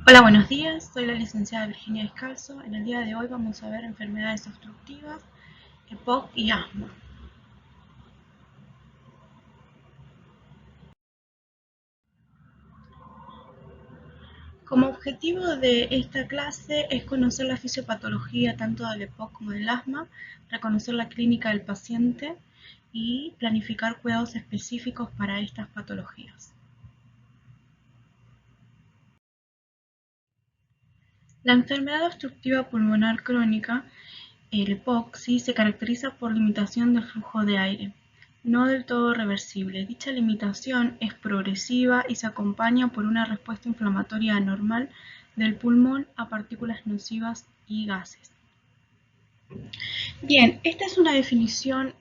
Hola, buenos días. Soy la licenciada Virginia Descalzo. En el día de hoy vamos a ver enfermedades obstructivas, EPOC y asma. Como objetivo de esta clase es conocer la fisiopatología tanto del EPOC como del asma, reconocer la clínica del paciente y planificar cuidados específicos para estas patologías. La enfermedad obstructiva pulmonar crónica, el EPOC, sí, se caracteriza por limitación del flujo de aire, no del todo reversible. Dicha limitación es progresiva y se acompaña por una respuesta inflamatoria anormal del pulmón a partículas nocivas y gases. Bien, esta es una definición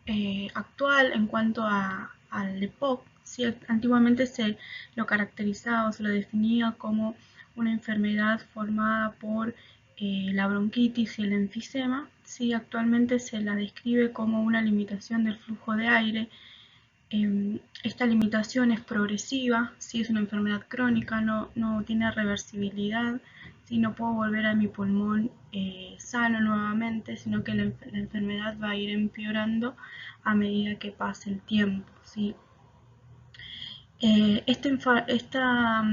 actual en cuanto al EPOC. Sí, antiguamente se lo caracterizaba o se lo definía como una enfermedad formada por la bronquitis y el enfisema. Sí, actualmente se la describe como una limitación del flujo de aire. Esta limitación es progresiva, si es una enfermedad crónica, no tiene reversibilidad, si no puedo volver a mi pulmón sano nuevamente, sino que la enfermedad va a ir empeorando a medida que pase el tiempo. ¿Sí? Esta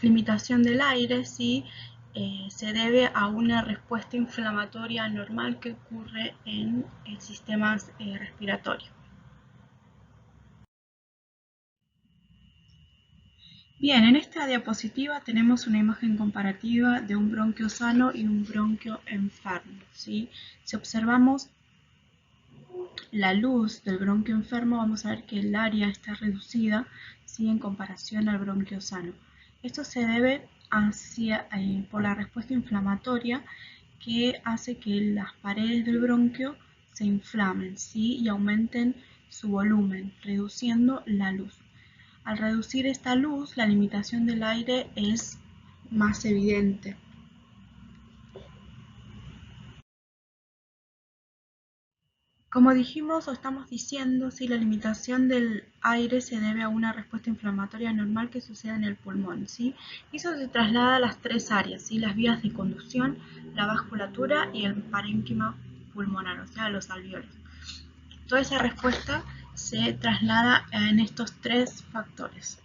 limitación del aire sí, se debe a una respuesta inflamatoria normal que ocurre en el sistema respiratorio. Bien, en esta diapositiva tenemos una imagen comparativa de un bronquio sano y un bronquio enfermo. ¿Sí? Si observamos la luz del bronquio enfermo, vamos a ver que el área está reducida, ¿sí? En comparación al bronquio sano. Esto se debe por la respuesta inflamatoria que hace que las paredes del bronquio se inflamen, ¿sí? Y aumenten su volumen, reduciendo la luz. Al reducir esta luz, la limitación del aire es más evidente. Como dijimos o estamos diciendo, si la limitación del aire se debe a una respuesta inflamatoria normal que sucede en el pulmón, ¿sí? Y eso se traslada a las tres áreas, ¿sí? Las vías de conducción, la vasculatura y el parénquima pulmonar, o sea, los alveolos. Toda esa respuesta se traslada en estos tres factores.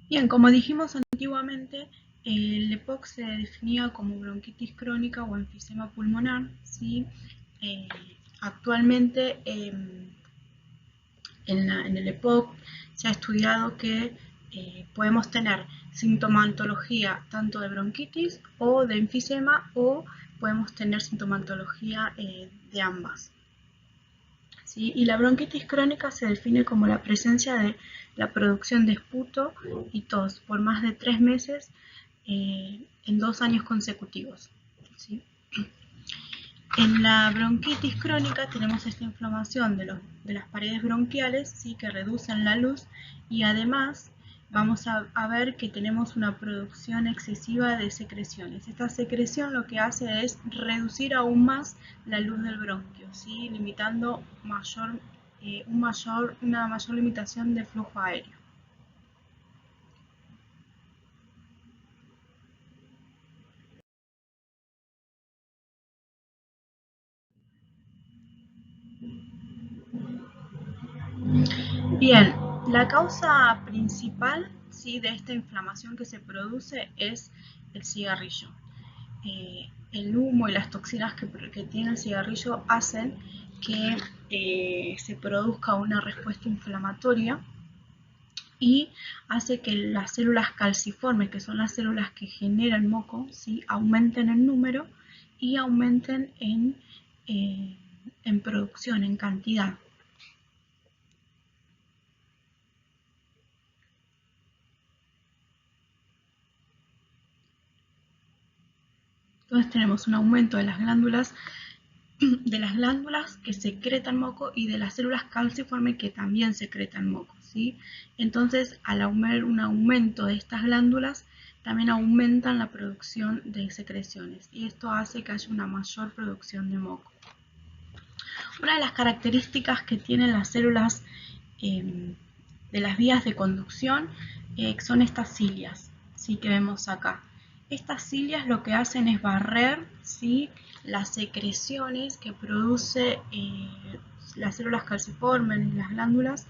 Bien, como dijimos antiguamente, el EPOC se definía como bronquitis crónica o enfisema pulmonar. ¿Sí? Eh, Actualmente en el EPOC se ha estudiado que podemos tener sintomatología tanto de bronquitis o de enfisema o podemos tener sintomatología de ambas. ¿Sí? Y la bronquitis crónica se define como la presencia de la producción de esputo y tos por más de 3 meses en 2 años consecutivos. ¿Sí? En la bronquitis crónica tenemos esta inflamación de las paredes bronquiales, ¿sí? Que reducen la luz y además vamos a ver que tenemos una producción excesiva de secreciones. Esta secreción lo que hace es reducir aún más la luz del bronquio, ¿sí? Limitando una mayor limitación de flujo aéreo. Bien, la causa principal, ¿sí? De esta inflamación que se produce es el cigarrillo. El humo y las toxinas que tiene el cigarrillo hacen que se produzca una respuesta inflamatoria y hace que las células calciformes, que son las células que generan moco, ¿sí? Aumenten en número y aumenten en producción, en cantidad. Entonces tenemos un aumento de las glándulas que secretan moco y de las células calciformes que también secretan moco, ¿sí? Entonces, al haber un aumento de estas glándulas, también aumentan la producción de secreciones y esto hace que haya una mayor producción de moco. Una de las características que tienen las células de las vías de conducción son estas cilias, ¿sí? Que vemos acá. Estas cilias lo que hacen es barrer, ¿sí? Las secreciones que produce las células calciformes y las glándulas,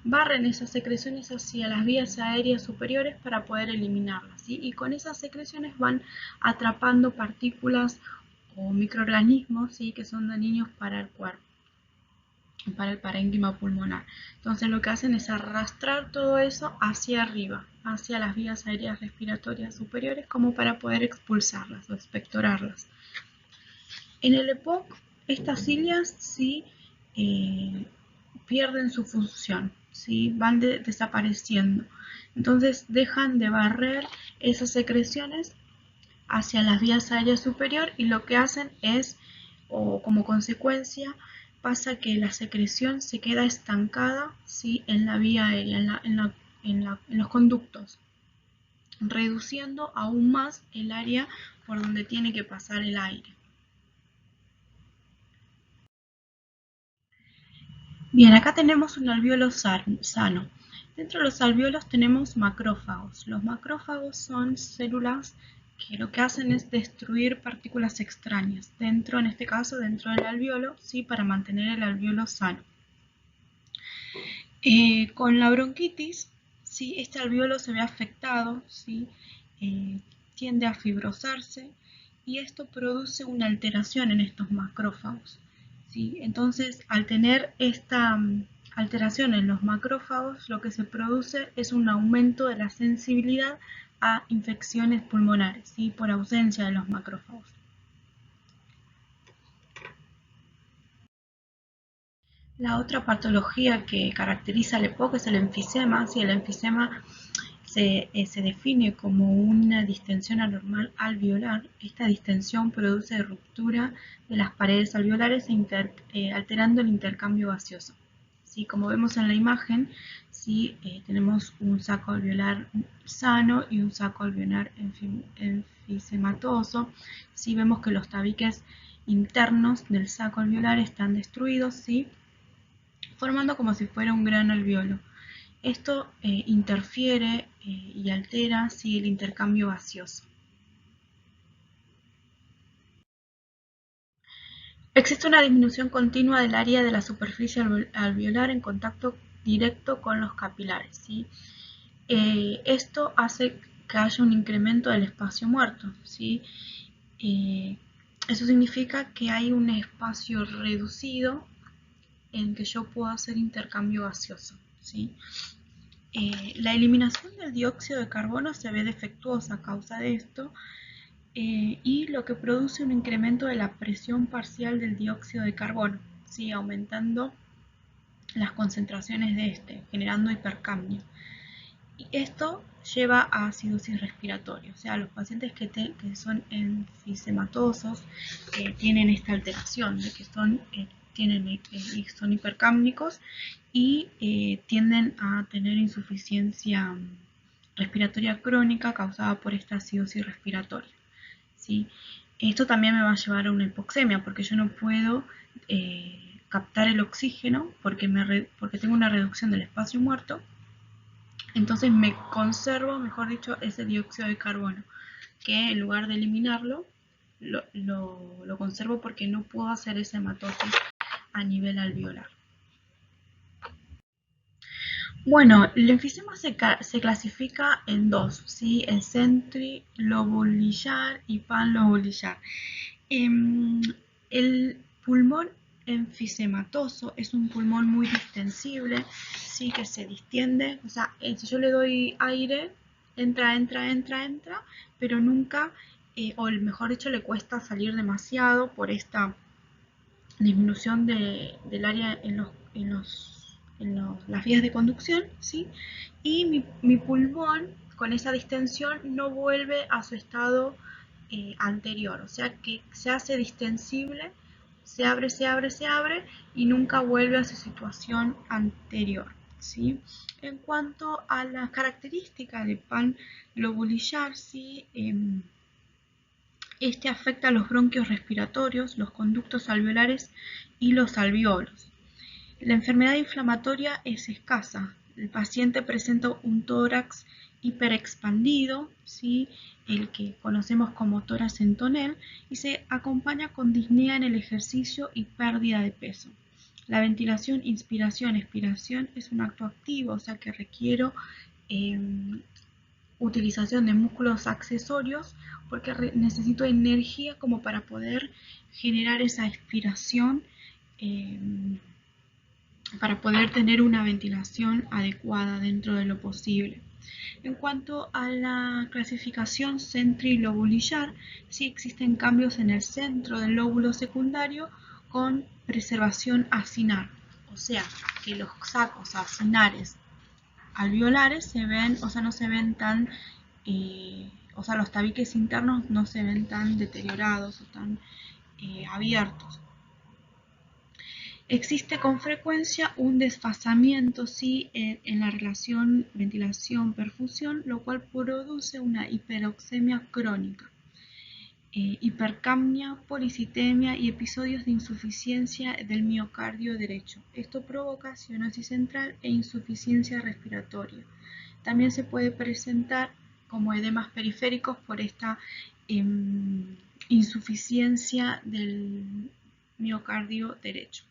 barren esas secreciones hacia las vías aéreas superiores para poder eliminarlas, ¿sí? Y con esas secreciones van atrapando partículas o microorganismos, ¿sí? Que son dañinos para el cuerpo, para el parénquima pulmonar. Entonces lo que hacen es arrastrar todo eso hacia arriba, hacia las vías aéreas respiratorias superiores, como para poder expulsarlas o expectorarlas. En el EPOC, estas cilias sí pierden su función, ¿sí? Van desapareciendo. Entonces dejan de barrer esas secreciones hacia las vías aéreas superior, y lo que hacen es, o como consecuencia, pasa que la secreción se queda estancada, ¿sí? En la vía aérea, en los conductos, reduciendo aún más el área por donde tiene que pasar el aire. Bien, acá tenemos un alvéolo sano. Dentro de los alvéolos tenemos macrófagos. Los macrófagos son células que lo que hacen es destruir partículas extrañas dentro, en este caso, dentro del alvéolo, ¿sí? Para mantener el alvéolo sano. Con la bronquitis, ¿sí? Este alvéolo se ve afectado, ¿sí? Tiende a fibrosarse, y esto produce una alteración en estos macrófagos, ¿sí? Entonces, al tener esta alteración en los macrófagos, lo que se produce es un aumento de la sensibilidad a infecciones pulmonares, ¿sí? Por ausencia de los macrófagos. La otra patología que caracteriza al EPOC es el enfisema. ¿Sí? El enfisema se define como una distensión anormal alveolar. Esta distensión produce ruptura de las paredes alveolares alterando el intercambio gaseoso. ¿Sí? Como vemos en la imagen, ¿sí? Tenemos un saco alveolar sano y un saco alveolar enfisematoso. ¿Sí? Vemos que los tabiques internos del saco alveolar están destruidos, ¿sí? Formando como si fuera un gran alveolo. Esto interfiere y altera, ¿sí? El intercambio gaseoso. Existe una disminución continua del área de la superficie alveolar en contacto directo con los capilares, ¿sí? Esto hace que haya un incremento del espacio muerto, ¿sí? Eso significa que hay un espacio reducido en que yo puedo hacer intercambio gaseoso, ¿sí? La eliminación del dióxido de carbono se ve defectuosa a causa de esto, y lo que produce un incremento de la presión parcial del dióxido de carbono, ¿sí? Aumentando las concentraciones de este, generando hipercambio. Y esto lleva a acidosis respiratoria, o sea, los pacientes que son enfisematosos tienen esta alteración de que son hipercámnicos y tienden a tener insuficiencia respiratoria crónica causada por esta acidosis respiratoria, ¿sí? Esto también me va a llevar a una hipoxemia, porque yo no puedo captar el oxígeno porque tengo una reducción del espacio muerto. Entonces me conservo, mejor dicho, ese dióxido de carbono, que en lugar de eliminarlo, lo conservo porque no puedo hacer esa hematosis a nivel alveolar. Bueno, el enfisema se clasifica en dos, ¿sí? El centrilobulillar y panlobulillar. El pulmón enfisematoso es un pulmón muy distensible, ¿sí? Que se distiende, o sea, si yo le doy aire, entra, pero nunca, o mejor dicho, le cuesta salir demasiado por esta disminución del área en las vías de conducción, ¿sí? Y mi pulmón, con esa distensión, no vuelve a su estado anterior, o sea que se hace distensible, se abre, y nunca vuelve a su situación anterior, ¿sí? En cuanto a las características del panlobulillar, ¿sí? Este afecta a los bronquios respiratorios, los conductos alveolares y los alvéolos. La enfermedad inflamatoria es escasa, el paciente presenta un tórax hiperexpandido, ¿sí? El que conocemos como tórax en tonel, y se acompaña con disnea en el ejercicio y pérdida de peso. La ventilación, inspiración, expiración es un acto activo, o sea que requiero utilización de músculos accesorios porque necesito energía como para poder generar esa expiración, eh, para poder tener una ventilación adecuada dentro de lo posible. En cuanto a la clasificación centrilobulillar, sí existen cambios en el centro del lóbulo secundario con preservación acinar, o sea que los sacos acinares alveolares se ven, o sea, no se ven tan, o sea, los tabiques internos no se ven tan deteriorados o tan abiertos. Existe con frecuencia un desfasamiento, sí, en la relación ventilación-perfusión, lo cual produce una hiperoxemia crónica, hipercapnia, policitemia y episodios de insuficiencia del miocardio derecho. Esto provoca cianosis central e insuficiencia respiratoria. También se puede presentar como edemas periféricos por esta insuficiencia del miocardio derecho.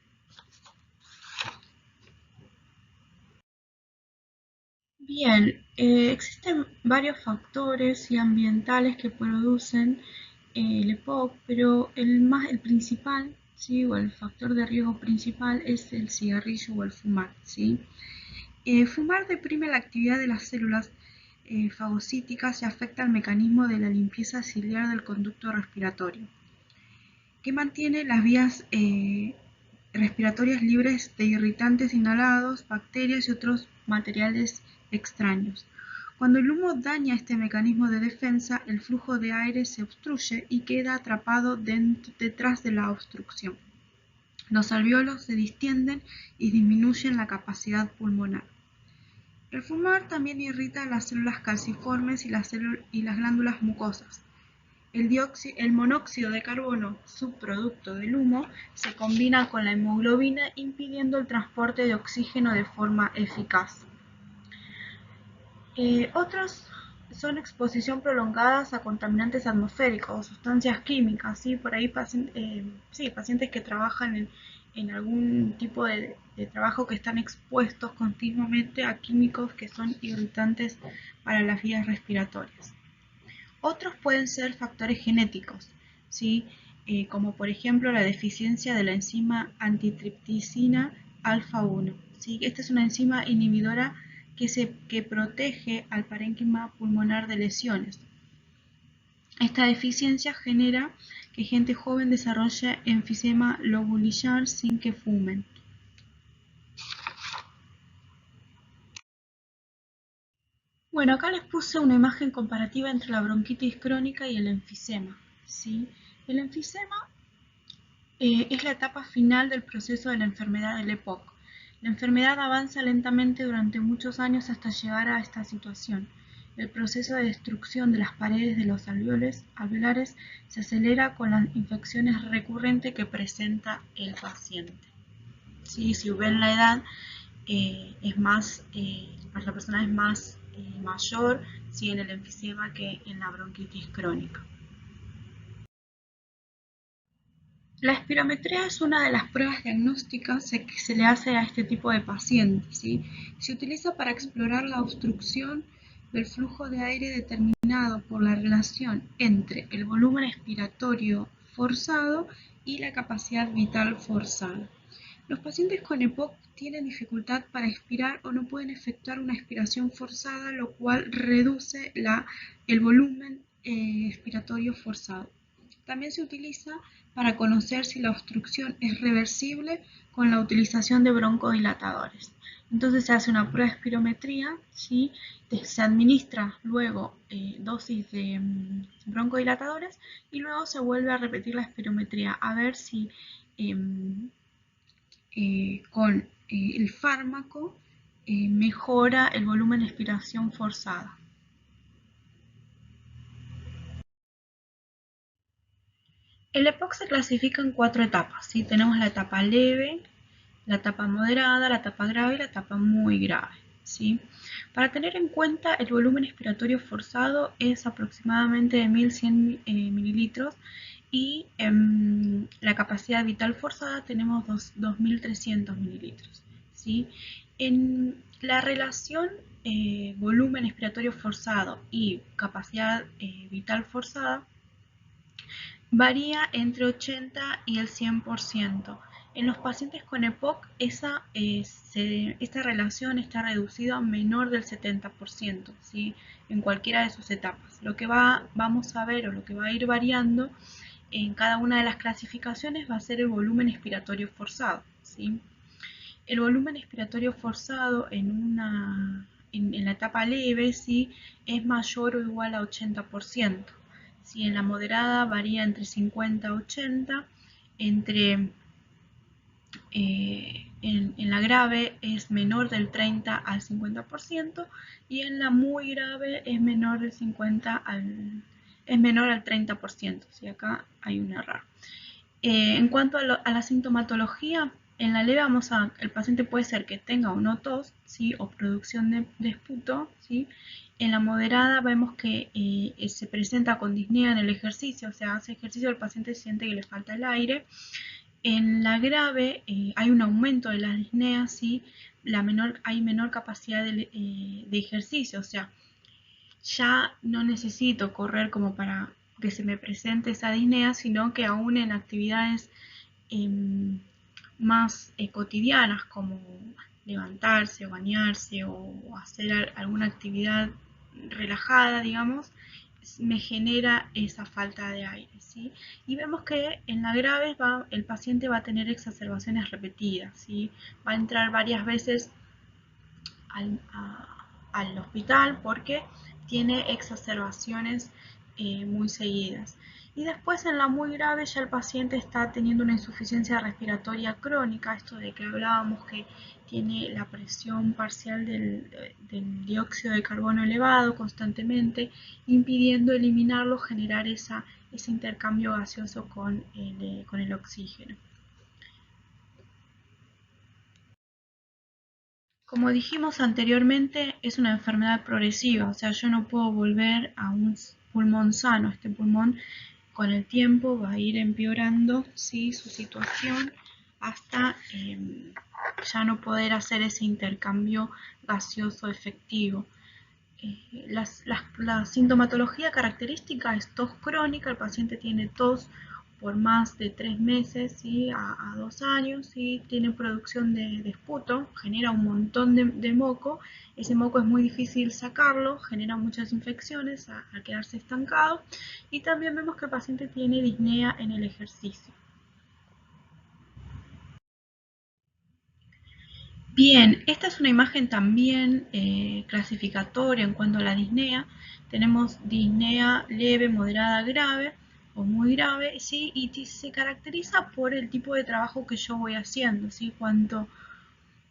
Bien, existen varios factores y ambientales que producen el EPOC, pero el principal, ¿sí? O el factor de riesgo principal es el cigarrillo o el fumar, ¿sí? Fumar deprime la actividad de las células fagocíticas y afecta al mecanismo de la limpieza ciliar del conducto respiratorio, que mantiene las vías respiratorias libres de irritantes inhalados, bacterias y otros materiales extraños. Cuando el humo daña este mecanismo de defensa, el flujo de aire se obstruye y queda atrapado detrás de la obstrucción. Los alvéolos se distienden y disminuyen la capacidad pulmonar. El fumar también irrita las células calciformes y las glándulas mucosas. El monóxido de carbono, subproducto del humo, se combina con la hemoglobina impidiendo el transporte de oxígeno de forma eficaz. Otros son exposición prolongadas a contaminantes atmosféricos o sustancias químicas, ¿sí? Por ahí pacientes que trabajan en algún tipo de trabajo que están expuestos continuamente a químicos que son irritantes para las vías respiratorias. Otros pueden ser factores genéticos, ¿sí? Como por ejemplo la deficiencia de la enzima antitripticina alfa 1. ¿Sí? Esta es una enzima inhibidora que protege al parénquima pulmonar de lesiones. Esta deficiencia genera que gente joven desarrolle enfisema lobulillar sin que fumen. Bueno, acá les puse una imagen comparativa entre la bronquitis crónica y el enfisema, ¿sí? El enfisema es la etapa final del proceso de la enfermedad del EPOC. La enfermedad avanza lentamente durante muchos años hasta llegar a esta situación. El proceso de destrucción de las paredes de los alveolares se acelera con las infecciones recurrentes que presenta el paciente. ¿Sí? Si ven la edad, la persona es más mayor, ¿sí? En el enfisema que en la bronquitis crónica. La espirometría es una de las pruebas diagnósticas que se le hace a este tipo de pacientes, ¿sí? Se utiliza para explorar la obstrucción del flujo de aire determinado por la relación entre el volumen expiratorio forzado y la capacidad vital forzada. Los pacientes con EPOC tienen dificultad para expirar o no pueden efectuar una expiración forzada, lo cual reduce el volumen expiratorio forzado. También se utiliza para conocer si la obstrucción es reversible con la utilización de broncodilatadores. Entonces se hace una prueba de espirometría, ¿sí? Se administra luego dosis de broncodilatadores y luego se vuelve a repetir la espirometría a ver si con el fármaco mejora el volumen de expiración forzada. El EPOC se clasifica en 4 etapas, ¿sí? Tenemos la etapa leve, la etapa moderada, la etapa grave y la etapa muy grave, ¿sí? Para tener en cuenta, el volumen expiratorio forzado es aproximadamente de 1100 mililitros y la capacidad vital forzada tenemos 2300 mililitros, ¿sí? En la relación volumen expiratorio forzado y capacidad vital forzada varía entre 80 y el 100%. En los pacientes con EPOC, esta relación está reducida a menor del 70%, ¿sí? En cualquiera de sus etapas. Lo que vamos a ver o lo que va a ir variando en cada una de las clasificaciones va a ser el volumen expiratorio forzado, ¿sí? El volumen expiratorio forzado en la etapa leve, ¿sí?, es mayor o igual a 80%. ¿Sí? En la moderada varía entre 50 a 80, en la grave es menor del 30 al 50% y en la muy grave es menor al 30%. ¿Sí? Acá hay un error. En cuanto a la sintomatología, en la leve el paciente puede ser que tenga o no tos, ¿sí?, o producción de esputo, ¿sí? En la moderada vemos que se presenta con disnea en el ejercicio, o sea, hace ejercicio, el paciente siente que le falta el aire. En la grave hay un aumento de las disneas, ¿sí? Hay menor capacidad de ejercicio, o sea, ya no necesito correr como para que se me presente esa disnea, sino que aún en actividades más cotidianas como levantarse, bañarse o hacer alguna actividad relajada, digamos, me genera esa falta de aire, ¿sí? Y vemos que en la grave el paciente va a tener exacerbaciones repetidas, ¿sí? Va a entrar varias veces al hospital porque tiene exacerbaciones muy seguidas. Y después en la muy grave ya el paciente está teniendo una insuficiencia respiratoria crónica, esto de que hablábamos que tiene la presión parcial del dióxido de carbono elevado constantemente, impidiendo eliminarlo, generar ese intercambio gaseoso con el oxígeno. Como dijimos anteriormente, es una enfermedad progresiva, o sea, yo no puedo volver a un pulmón sano. Este pulmón con el tiempo va a ir empeorando, ¿sí?, su situación hasta ya no poder hacer ese intercambio gaseoso efectivo. La sintomatología característica es tos crónica, el paciente tiene tos por más de 3 meses, ¿sí?, a 2 años, ¿sí?, tiene producción de esputo, genera un montón de moco, ese moco es muy difícil sacarlo, genera muchas infecciones al quedarse estancado, y también vemos que el paciente tiene disnea en el ejercicio. Bien, esta es una imagen también clasificatoria en cuanto a la disnea. Tenemos disnea leve, moderada, grave o muy grave, ¿sí? Y se caracteriza por el tipo de trabajo que yo voy haciendo, ¿sí? Cuanto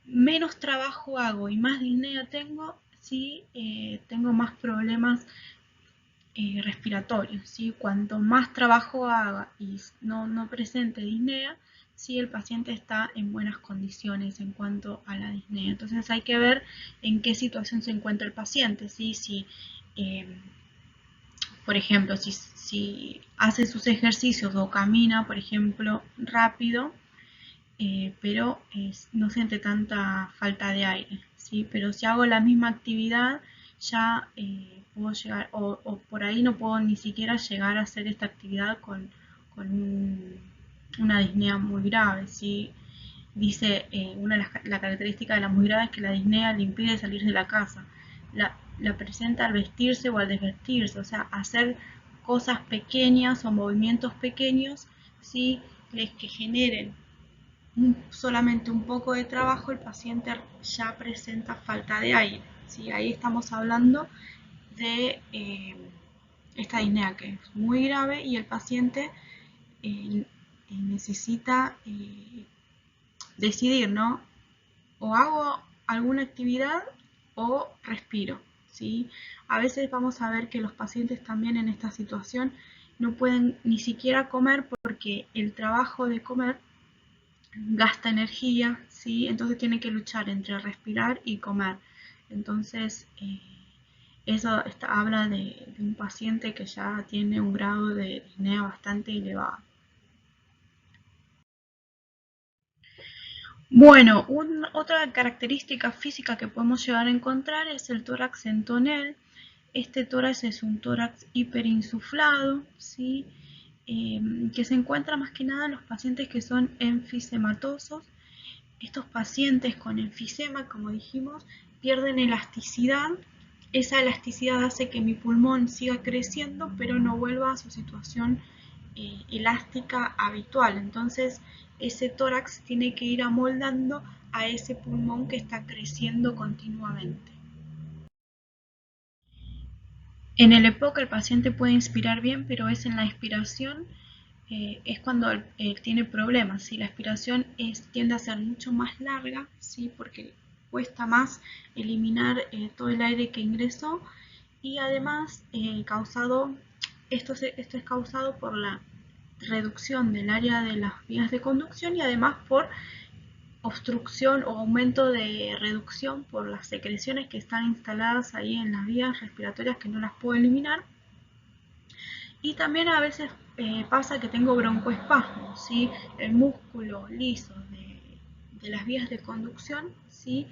menos trabajo hago y más disnea tengo, ¿sí?, tengo más problemas respiratorios, ¿sí? Cuanto más trabajo haga y no presente disnea, si el paciente está en buenas condiciones en cuanto a la disnea. Entonces hay que ver en qué situación se encuentra el paciente, ¿sí? Si, por ejemplo, si hace sus ejercicios o camina, por ejemplo, rápido, pero no siente tanta falta de aire, ¿sí? Pero si hago la misma actividad, ya puedo llegar, o por ahí no puedo ni siquiera llegar a hacer esta actividad con una disnea muy grave, ¿sí? Dice, la característica de la muy grave es que la disnea le impide salir de la casa. La presenta al vestirse o al desvestirse, o sea, hacer cosas pequeñas o movimientos pequeños, ¿sí?, que generen solamente un poco de trabajo, el paciente ya presenta falta de aire, ¿sí? Ahí estamos hablando de esta disnea que es muy grave y el paciente necesita decidir, ¿no? O hago alguna actividad o respiro, ¿sí? A veces vamos a ver que los pacientes también en esta situación no pueden ni siquiera comer porque el trabajo de comer gasta energía, ¿sí? Entonces tiene que luchar entre respirar y comer. Entonces, eso habla de un paciente que ya tiene un grado de disnea bastante elevado. Bueno, otra característica física que podemos llegar a encontrar es el tórax en tonel. Este tórax es un tórax hiperinsuflado, ¿sí? Que se encuentra más que nada en los pacientes que son enfisematosos. Estos pacientes con enfisema, como dijimos, pierden elasticidad. Esa elasticidad hace que mi pulmón siga creciendo, pero no vuelva a su situación elástica habitual. Entonces, ese tórax tiene que ir amoldando a ese pulmón que está creciendo continuamente. En el EPOC el paciente puede inspirar bien, pero es en la expiración es cuando tiene problemas. ¿Sí? La expiración tiende a ser mucho más larga, ¿sí? Porque cuesta más eliminar todo el aire que ingresó, y además esto es causado por la reducción del área de las vías de conducción y además por obstrucción o aumento de reducción por las secreciones que están instaladas ahí en las vías respiratorias que no las puedo eliminar. Y también a veces pasa que tengo broncoespasmo, ¿sí? El músculo liso de las vías de conducción, ¿sí?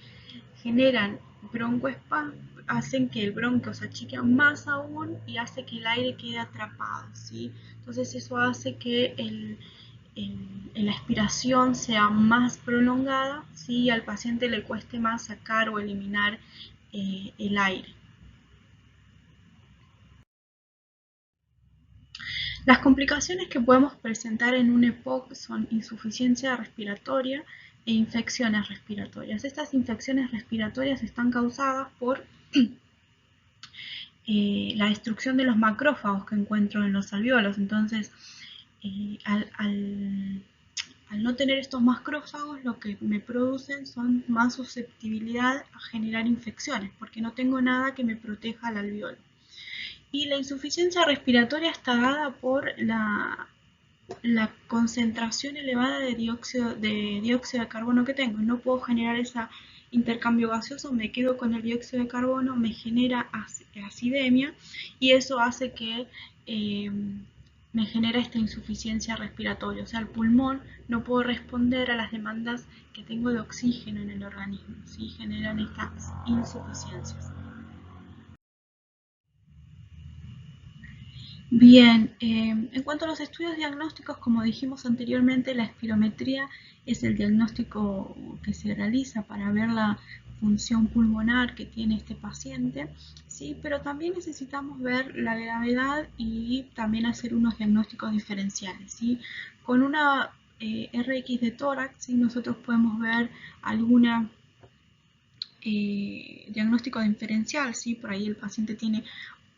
Generan broncoespasmo, hacen que el bronquio se achique más aún y hace que el aire quede atrapado, ¿sí? Entonces eso hace que la expiración sea más prolongada, ¿sí? Y al paciente le cueste más sacar o eliminar el aire. Las complicaciones que podemos presentar en un EPOC son insuficiencia respiratoria e infecciones respiratorias. Estas infecciones respiratorias están causadas por la destrucción de los macrófagos que encuentro en los alvéolos. Entonces, al no tener estos macrófagos, lo que me producen son más susceptibilidad a generar infecciones, porque no tengo nada que me proteja al alvéolo. Y la insuficiencia respiratoria está dada por la concentración elevada de dióxido de carbono que tengo. No puedo generar ese intercambio gaseoso, me quedo con el dióxido de carbono, me genera acidemia y eso hace que me genera esta insuficiencia respiratoria. O sea, el pulmón no puedo responder a las demandas que tengo de oxígeno en el organismo, ¿sí? Generan estas insuficiencias. Bien, en cuanto a los estudios diagnósticos, como dijimos anteriormente, la espirometría es el diagnóstico que se realiza para ver la función pulmonar que tiene este paciente, ¿sí? Pero también necesitamos ver la gravedad y también hacer unos diagnósticos diferenciales, ¿sí? Con una RX de tórax, ¿sí? Nosotros podemos ver alguna diagnóstico diferencial, ¿sí? Por ahí el paciente tiene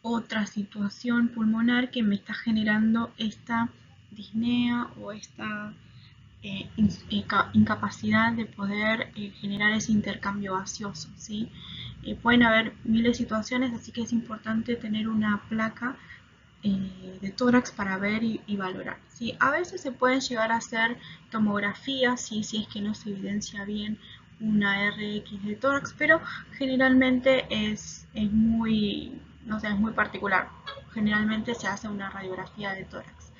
otra situación pulmonar que me está generando esta disnea o esta incapacidad de poder generar ese intercambio gaseoso, ¿sí? Pueden haber miles de situaciones, así que es importante tener una placa de tórax para ver y valorar, ¿sí? A veces se pueden llegar a hacer tomografías, ¿sí? Si es que no se evidencia bien una RX de tórax, pero generalmente es muy, no sé, es muy particular. Generalmente se hace una radiografía de tórax.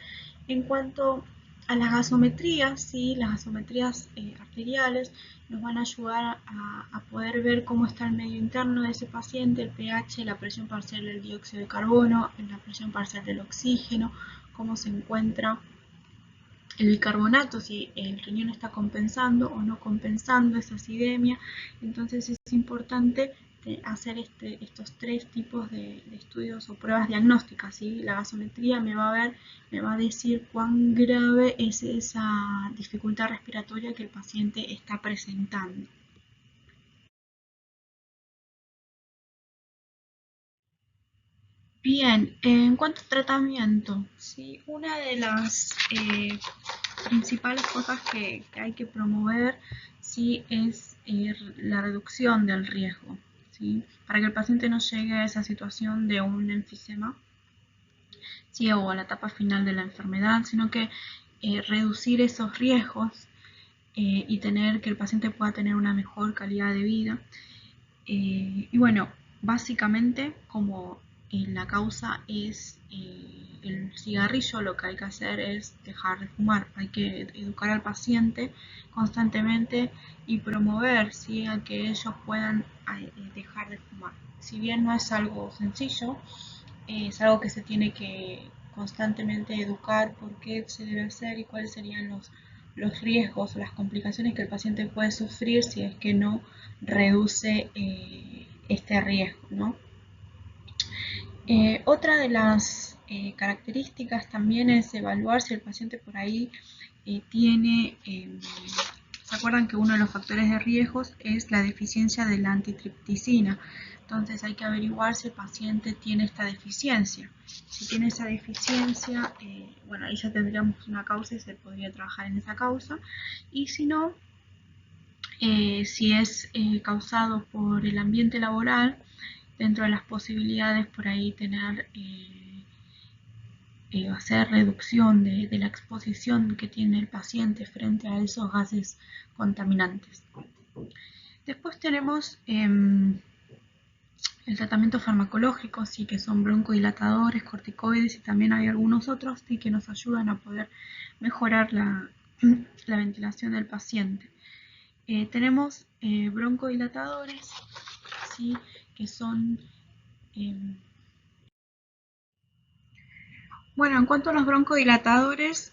En cuanto a las gasometrías, ¿sí? Las gasometrías arteriales nos van a ayudar a poder ver cómo está el medio interno de ese paciente, el pH, la presión parcial del dióxido de carbono, la presión parcial del oxígeno, cómo se encuentra el bicarbonato, si el riñón está compensando o no compensando esa acidemia. Entonces es importante hacer estos tres tipos de estudios o pruebas diagnósticas, ¿sí? La gasometría me va a decir cuán grave es esa dificultad respiratoria que el paciente está presentando. Bien, en cuanto a tratamiento, ¿sí? Una de las principales cosas que hay que promover, ¿sí? Es la reducción del riesgo, ¿sí? Para que el paciente no llegue a esa situación de un enfisema, ¿sí? O a la etapa final de la enfermedad, sino que reducir esos riesgos y tener que el paciente pueda tener una mejor calidad de vida. Y bueno, básicamente como la causa es el cigarrillo, lo que hay que hacer es dejar de fumar. Hay que educar al paciente constantemente y promover, ¿sí?, a que ellos puedan dejar de fumar. Si bien no es algo sencillo, es algo que se tiene que constantemente educar por qué se debe hacer y cuáles serían los riesgos o las complicaciones que el paciente puede sufrir si es que no reduce este riesgo, ¿no? Otra de las características también es evaluar si el paciente por ahí tiene, ¿se acuerdan que uno de los factores de riesgos es la deficiencia de la antitripticina? Entonces hay que averiguar si el paciente tiene esta deficiencia. Si tiene esa deficiencia, bueno, ahí ya tendríamos una causa y se podría trabajar en esa causa. Y si no, si es causado por el ambiente laboral, dentro de las posibilidades por ahí tener hacer reducción de la exposición que tiene el paciente frente a esos gases contaminantes. Después tenemos el tratamiento farmacológico, sí, que son broncodilatadores, corticoides y también hay algunos otros sí, que nos ayudan a poder mejorar la ventilación del paciente. Tenemos broncodilatadores, ¿sí?, que son... bueno, en cuanto a los broncodilatadores,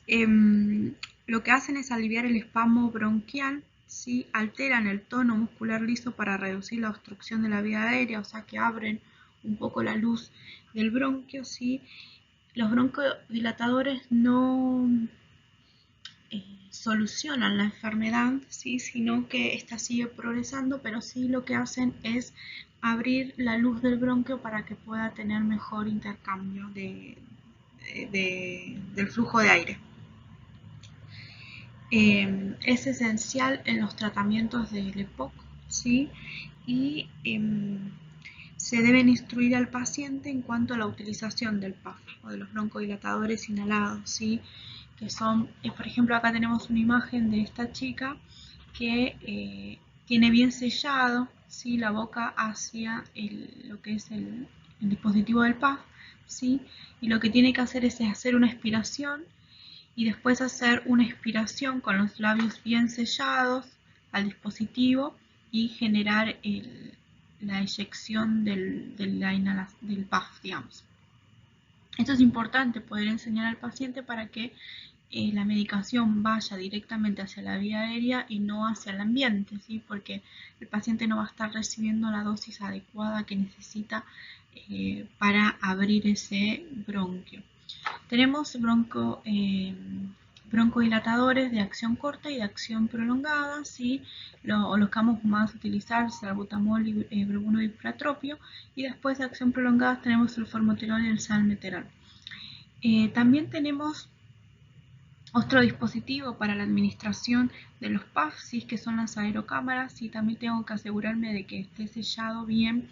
lo que hacen es aliviar el espasmo bronquial, ¿sí?, alteran el tono muscular liso para reducir la obstrucción de la vía aérea, o sea que abren un poco la luz del bronquio, ¿sí? Los broncodilatadores no solucionan la enfermedad, ¿sí?, sino que esta sigue progresando, pero sí lo que hacen es abrir la luz del bronquio para que pueda tener mejor intercambio del flujo de aire. Es esencial en los tratamientos del EPOC, ¿sí?, y se deben instruir al paciente en cuanto a la utilización del PAF o de los broncodilatadores inhalados, ¿sí?, que son, por ejemplo, acá tenemos una imagen de esta chica que tiene bien sellado, ¿sí?, la boca hacia lo que es el dispositivo del PAF, ¿sí?, y lo que tiene que hacer es hacer una expiración y después hacer una expiración con los labios bien sellados al dispositivo y generar la eyección del PAF, digamos. Esto es importante poder enseñar al paciente para que la medicación vaya directamente hacia la vía aérea y no hacia el ambiente, ¿sí?, porque el paciente no va a estar recibiendo la dosis adecuada que necesita para abrir ese bronquio. Tenemos broncodilatadores de acción corta y de acción prolongada, ¿sí?, los que vamos más a utilizar, salbutamol y bromuro dipratropio, y después de acción prolongada tenemos el formoterol y el salmeterol. También tenemos otro dispositivo para la administración de los PAF, ¿sí?, que son las aerocámaras, y también tengo que asegurarme de que esté sellado bien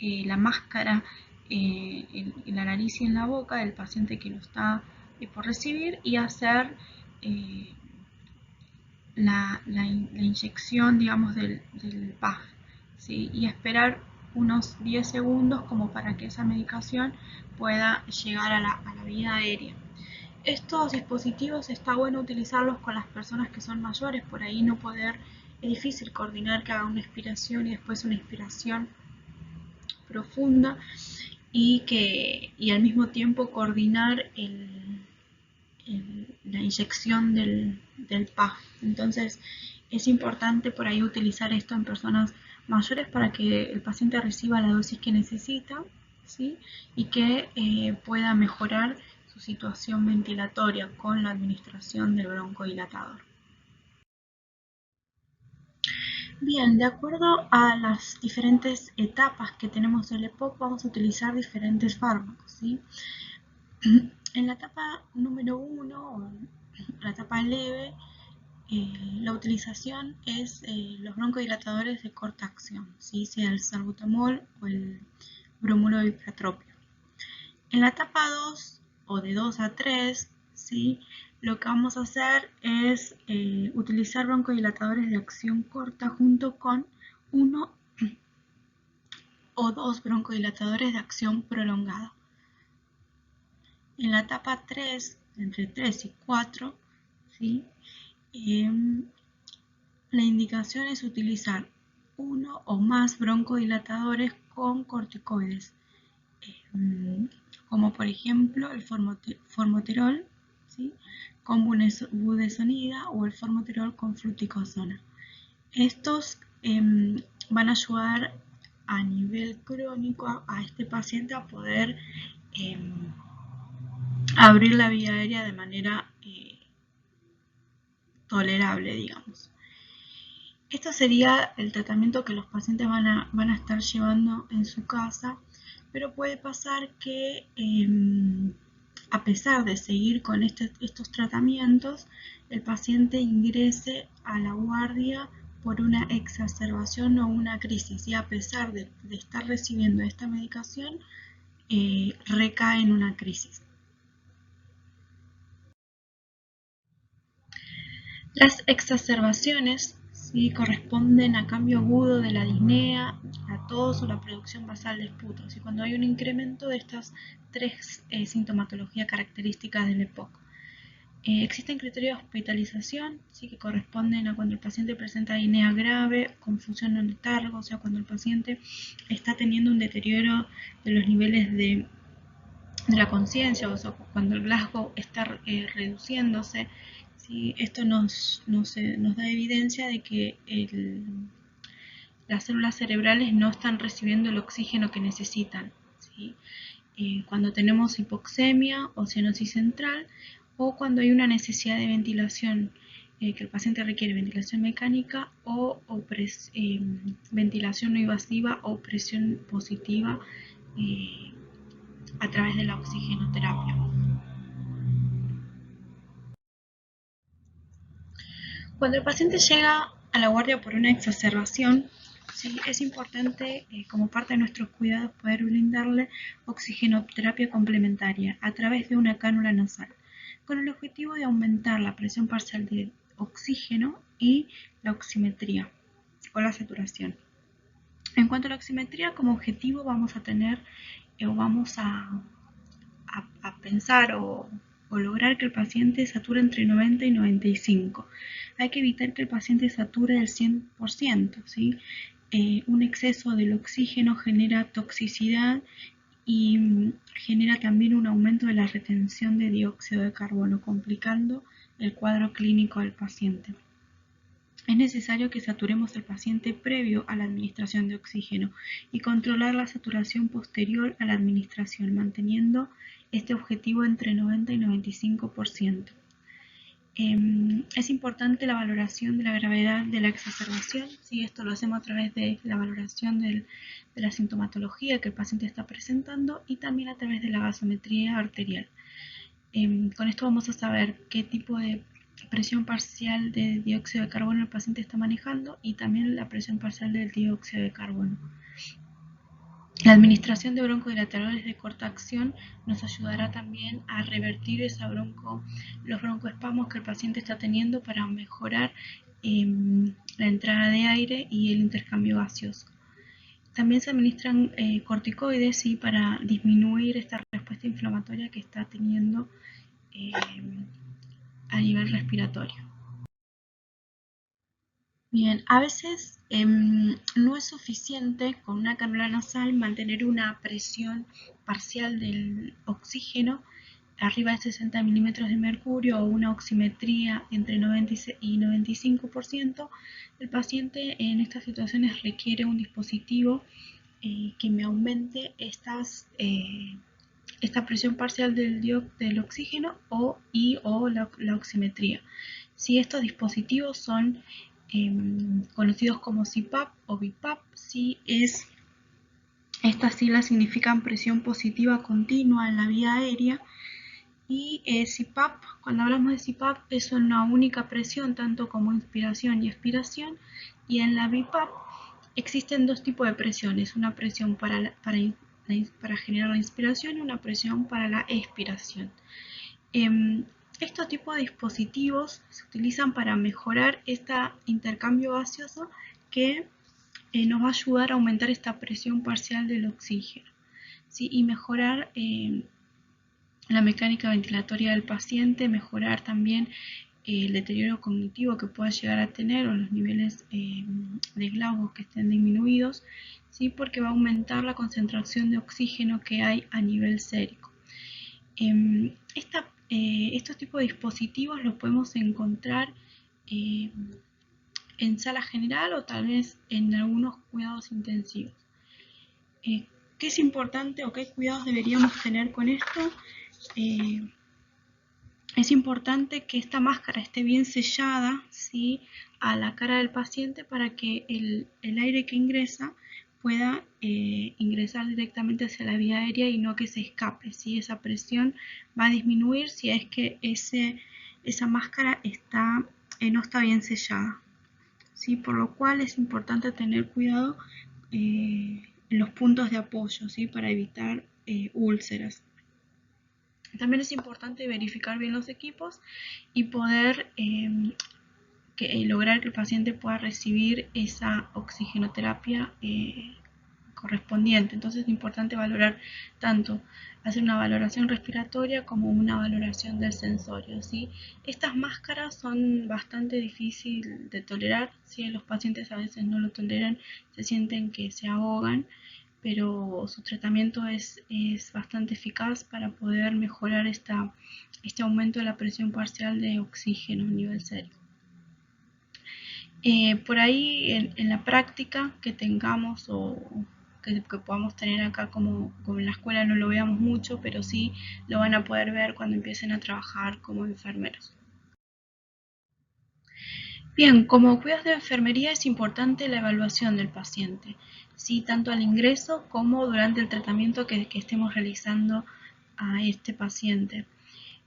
la máscara en la nariz y en la boca del paciente que lo está por recibir y hacer la inyección, digamos, del PAF, ¿sí?, y esperar unos 10 segundos como para que esa medicación pueda llegar a la vía aérea. Estos dispositivos está bueno utilizarlos con las personas que son mayores, por ahí no poder, es difícil coordinar que haga una expiración y después una inspiración profunda y al mismo tiempo coordinar la inyección del PAF. Entonces es importante por ahí utilizar esto en personas mayores para que el paciente reciba la dosis que necesita, ¿sí?, y que pueda mejorar su situación ventilatoria con la administración del broncodilatador. Bien, de acuerdo a las diferentes etapas que tenemos del EPOC, vamos a utilizar diferentes fármacos, ¿sí? En la etapa número 1, la etapa leve, la utilización es los broncodilatadores de corta acción, ¿sí?, sea el salbutamol o el bromuro dipratropio. En la etapa 2 o de 2 a 3, ¿sí?, lo que vamos a hacer es utilizar broncodilatadores de acción corta junto con uno o 2 broncodilatadores de acción prolongada. En la etapa 3, entre 3 y 4, ¿sí? La indicación es utilizar uno o más broncodilatadores con corticoides, como por ejemplo el formoterol, ¿sí? Con budesonida o el formoterol con fluticasona. Estos van a ayudar a nivel crónico a este paciente a poder abrir la vía aérea de manera tolerable, digamos. Esto sería el tratamiento que los pacientes van a estar llevando en su casa, pero puede pasar que a pesar de seguir con estos tratamientos, el paciente ingrese a la guardia por una exacerbación o una crisis, y a pesar de estar recibiendo esta medicación, recae en una crisis. Las exacerbaciones, ¿sí?, corresponden a cambio agudo de la disnea, la tos o la producción basal de esputos, y cuando hay un incremento de estas tres sintomatologías características del EPOC. Existen criterios de hospitalización, ¿sí?, que corresponden a cuando el paciente presenta disnea grave, confusión o letargo, o sea, cuando el paciente está teniendo un deterioro de los niveles de la conciencia, o sea, cuando el Glasgow está reduciéndose. ¿Sí? Esto nos da evidencia de que las células cerebrales no están recibiendo el oxígeno que necesitan, ¿sí? Cuando tenemos hipoxemia o cianosis central, o cuando hay una necesidad de ventilación, que el paciente requiere ventilación mecánica o ventilación no invasiva o presión positiva a través de la oxigenoterapia. Cuando el paciente llega a la guardia por una exacerbación, ¿sí?, es importante, como parte de nuestros cuidados, poder brindarle oxigenoterapia complementaria a través de una cánula nasal, con el objetivo de aumentar la presión parcial de oxígeno y la oximetría o la saturación. En cuanto a la oximetría, como objetivo vamos a tener o vamos a pensar o lograr que el paciente sature entre 90 y 95. Hay que evitar que el paciente sature del 100%, ¿sí? Un exceso del oxígeno genera toxicidad y genera también un aumento de la retención de dióxido de carbono, complicando el cuadro clínico del paciente. Es necesario que saturemos al paciente previo a la administración de oxígeno y controlar la saturación posterior a la administración, manteniendo este objetivo entre 90 y 95%. Es importante la valoración de la gravedad de la exacerbación, ¿sí? Esto lo hacemos a través de la valoración de la sintomatología que el paciente está presentando y también a través de la gasometría arterial. Con esto vamos a saber qué tipo de presión parcial de dióxido de carbono el paciente está manejando y también la presión parcial del dióxido de carbono. La administración de broncodilatadores de corta acción nos ayudará también a revertir los broncoespasmos que el paciente está teniendo para mejorar la entrada de aire y el intercambio gaseoso. También se administran corticoides, ¿sí?, para disminuir esta respuesta inflamatoria que está teniendo a nivel respiratorio. Bien, a veces no es suficiente con una cánula nasal mantener una presión parcial del oxígeno arriba de 60 milímetros de mercurio o una oximetría entre 90 y 95%. El paciente en estas situaciones requiere un dispositivo que me aumente esta presión parcial del oxígeno o la oximetría. Si estos dispositivos son conocidos como CPAP o BiPAP, estas siglas significan presión positiva continua en la vía aérea, y CPAP, cuando hablamos de CPAP, es una única presión tanto como inspiración y expiración, y en la BiPAP existen dos tipos de presiones, una presión para generar la inspiración y una presión para la expiración. Estos tipos de dispositivos se utilizan para mejorar este intercambio gaseoso que nos va a ayudar a aumentar esta presión parcial del oxígeno, ¿sí? Y mejorar la mecánica ventilatoria del paciente, mejorar también el deterioro cognitivo que pueda llegar a tener o los niveles de glaucos que estén disminuidos, ¿sí? Porque va a aumentar la concentración de oxígeno que hay a nivel sérico. Estos tipos de dispositivos los podemos encontrar en sala general o tal vez en algunos cuidados intensivos. ¿Qué es importante o qué cuidados deberíamos tener con esto? Es importante que esta máscara esté bien sellada, ¿sí?, a la cara del paciente para que el aire que ingresa pueda ingresar directamente hacia la vía aérea y no que se escape, ¿sí? Esa presión va a disminuir si es que esa máscara no está bien sellada, ¿sí? Por lo cual es importante tener cuidado en los puntos de apoyo, ¿sí?, para evitar úlceras. También es importante verificar bien los equipos y poder lograr que el paciente pueda recibir esa oxigenoterapia correspondiente. Entonces es importante valorar tanto, hacer una valoración respiratoria como una valoración del sensorio, ¿sí? Estas máscaras son bastante difíciles de tolerar, ¿sí? Los pacientes a veces no lo toleran, se sienten que se ahogan, pero su tratamiento es bastante eficaz para poder mejorar este aumento de la presión parcial de oxígeno a nivel sérico. Por ahí en la práctica que tengamos o que podamos tener acá como en la escuela no lo veamos mucho, pero sí lo van a poder ver cuando empiecen a trabajar como enfermeros. Bien, como cuidados de enfermería es importante la evaluación del paciente, ¿sí?, tanto al ingreso como durante el tratamiento que estemos realizando a este paciente.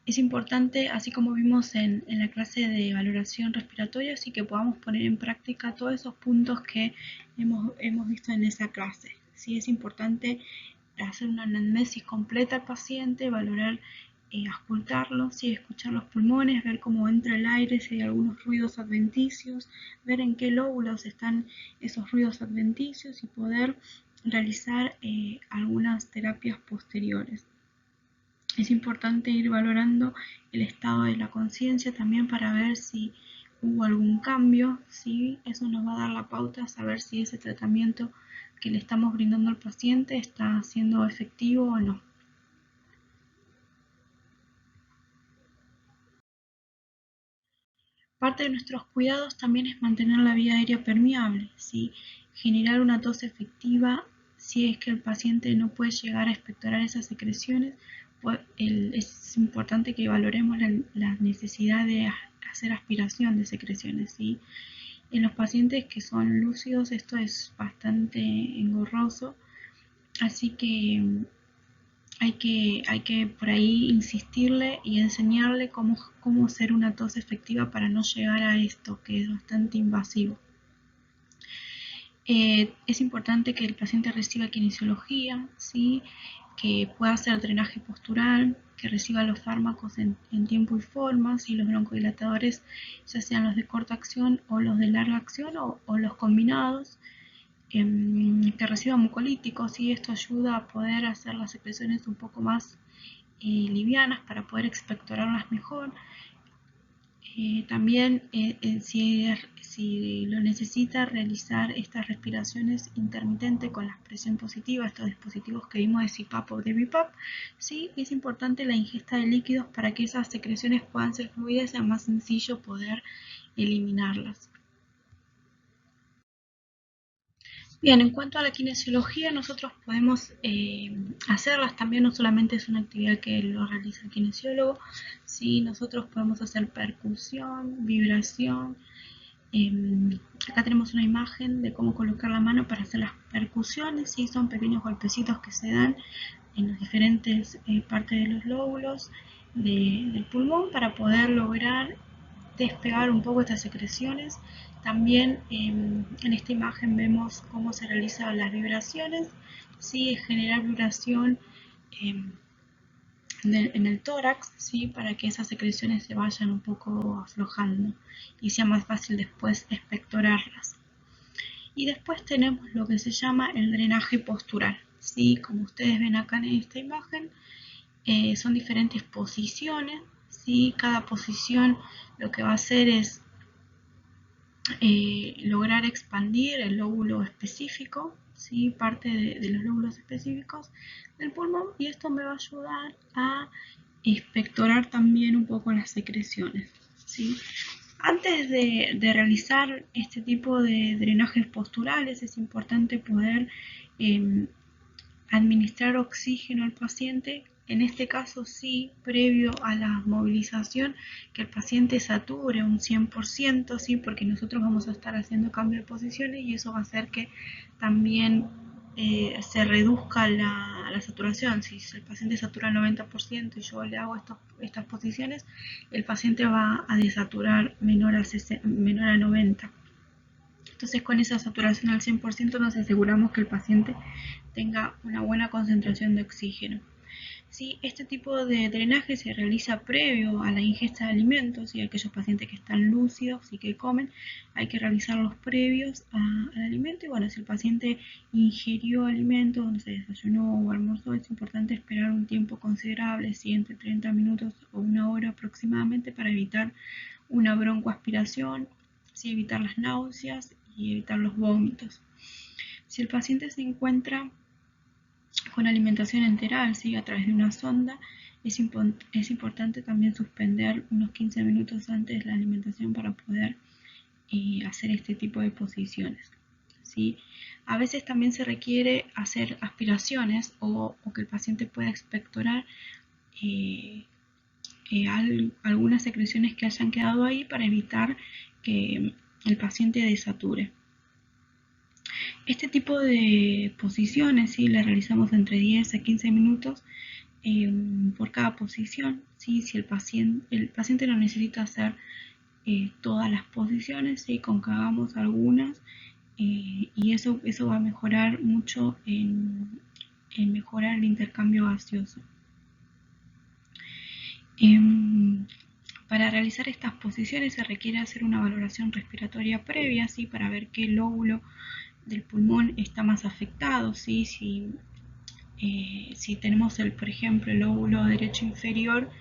Es importante, así como vimos en la clase de valoración respiratoria, así que podamos poner en práctica todos esos puntos que hemos visto en esa clase. Sí, es importante hacer una anamnesis completa al paciente, valorar, auscultarlo, ¿sí?, escuchar los pulmones, ver cómo entra el aire, si hay algunos ruidos adventicios, ver en qué lóbulos están esos ruidos adventicios y poder realizar algunas terapias posteriores. Es importante ir valorando el estado de la conciencia también para ver si hubo algún cambio, ¿sí? Eso nos va a dar la pauta a saber si ese tratamiento que le estamos brindando al paciente está siendo efectivo o no. Parte de nuestros cuidados también es mantener la vía aérea permeable, ¿sí? Generar una tos efectiva si es que el paciente no puede llegar a expectorar esas secreciones. Es importante que valoremos la necesidad de hacer aspiración de secreciones, ¿sí? En los pacientes que son lúcidos esto es bastante engorroso, así que hay que por ahí insistirle y enseñarle cómo hacer una tos efectiva para no llegar a esto, que es bastante invasivo. Es importante que el paciente reciba kinesiología, ¿sí?, que pueda hacer drenaje postural, que reciba los fármacos en tiempo y forma, ¿sí?, los broncodilatadores, ya sean los de corta acción o los de larga acción o los combinados, que reciba mucolíticos, y esto ayuda a poder hacer las secreciones un poco más livianas para poder expectorarlas mejor. También si lo necesita, realizar estas respiraciones intermitentes con la presión positiva, estos dispositivos que vimos de CPAP o de BiPAP, ¿sí? Es importante la ingesta de líquidos para que esas secreciones puedan ser fluidas y sea más sencillo poder eliminarlas. Bien, en cuanto a la kinesiología, nosotros podemos hacerlas también, no solamente es una actividad que lo realiza el kinesiólogo, ¿sí? Nosotros podemos hacer percusión, vibración. Acá tenemos una imagen de cómo colocar la mano para hacer las percusiones, ¿sí? Son pequeños golpecitos que se dan en las diferentes partes de los lóbulos del pulmón para poder lograr despegar un poco estas secreciones. También en esta imagen vemos cómo se realizan las vibraciones, ¿sí? Generar vibración en el tórax, ¿sí?, para que esas secreciones se vayan un poco aflojando y sea más fácil después expectorarlas. Y después tenemos lo que se llama el drenaje postural, ¿sí? Como ustedes ven acá en esta imagen, son diferentes posiciones, ¿sí? Cada posición lo que va a hacer es lograr expandir el lóbulo específico, ¿sí? Parte de los lóbulos específicos del pulmón, y esto me va a ayudar a expectorar también un poco las secreciones, ¿sí? Antes de realizar este tipo de drenajes posturales es importante poder administrar oxígeno al paciente. En este caso sí, previo a la movilización, que el paciente sature un 100%, ¿sí? Porque nosotros vamos a estar haciendo cambio de posiciones y eso va a hacer que también se reduzca la saturación. Si el paciente satura el 90% y yo le hago estas posiciones, el paciente va a desaturar menor a 90%. Entonces, con esa saturación al 100% nos aseguramos que el paciente tenga una buena concentración de oxígeno. Sí, este tipo de drenaje se realiza previo a la ingesta de alimentos, y aquellos pacientes que están lúcidos y que comen, hay que realizarlos previos al alimento. Y bueno, si el paciente ingirió alimentos, no sé, desayunó o almorzó, es importante esperar un tiempo considerable, ¿sí? Entre 30 minutos o una hora aproximadamente, para evitar una broncoaspiración, ¿sí? Evitar las náuseas y evitar los vómitos. Si el paciente se encuentra con alimentación enteral, ¿sí? A través de una sonda, es importante también suspender unos 15 minutos antes la alimentación para poder hacer este tipo de posiciones, ¿sí? A veces también se requiere hacer aspiraciones o que el paciente pueda expectorar algunas secreciones que hayan quedado ahí, para evitar que el paciente desature. Este tipo de posiciones, ¿sí? Las realizamos entre 10 a 15 minutos por cada posición, ¿sí? Si el paciente no necesita hacer todas las posiciones, ¿sí? Con que hagamos algunas, y eso va a mejorar mucho en mejorar el intercambio gaseoso. Para realizar estas posiciones se requiere hacer una valoración respiratoria previa, ¿sí? Para ver qué lóbulo del pulmón está más afectado, ¿sí? Si tenemos, por ejemplo, el lóbulo derecho inferior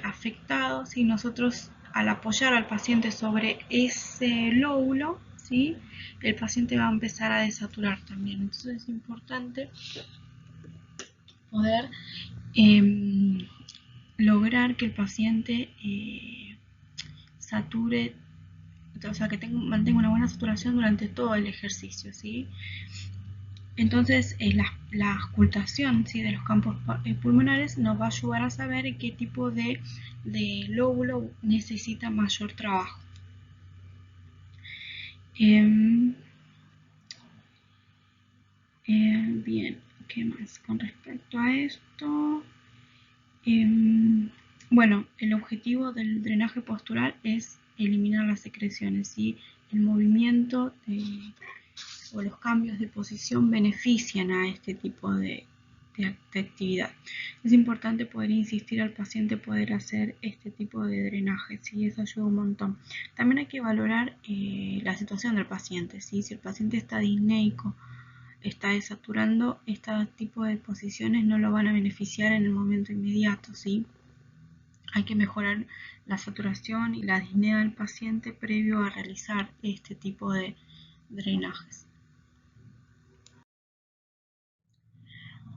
afectado, ¿sí? Nosotros, al apoyar al paciente sobre ese lóbulo, ¿sí? El paciente va a empezar a desaturar también. Entonces es importante poder lograr que el paciente sature, o sea, que mantenga una buena saturación durante todo el ejercicio, ¿sí? Entonces, la auscultación, ¿sí? De los campos pulmonares nos va a ayudar a saber qué tipo de lóbulo necesita mayor trabajo. Bien, ¿qué más con respecto a esto? Bueno, el objetivo del drenaje postural es eliminar las secreciones, ¿sí? El movimiento o los cambios de posición benefician a este tipo de actividad. Es importante poder insistir al paciente poder hacer este tipo de drenaje, ¿sí? Eso ayuda un montón. También hay que valorar la situación del paciente, ¿sí? Si el paciente está disneico, está desaturando, este tipo de posiciones no lo van a beneficiar en el momento inmediato, ¿sí? Hay que mejorar la saturación y la disnea del paciente previo a realizar este tipo de drenajes.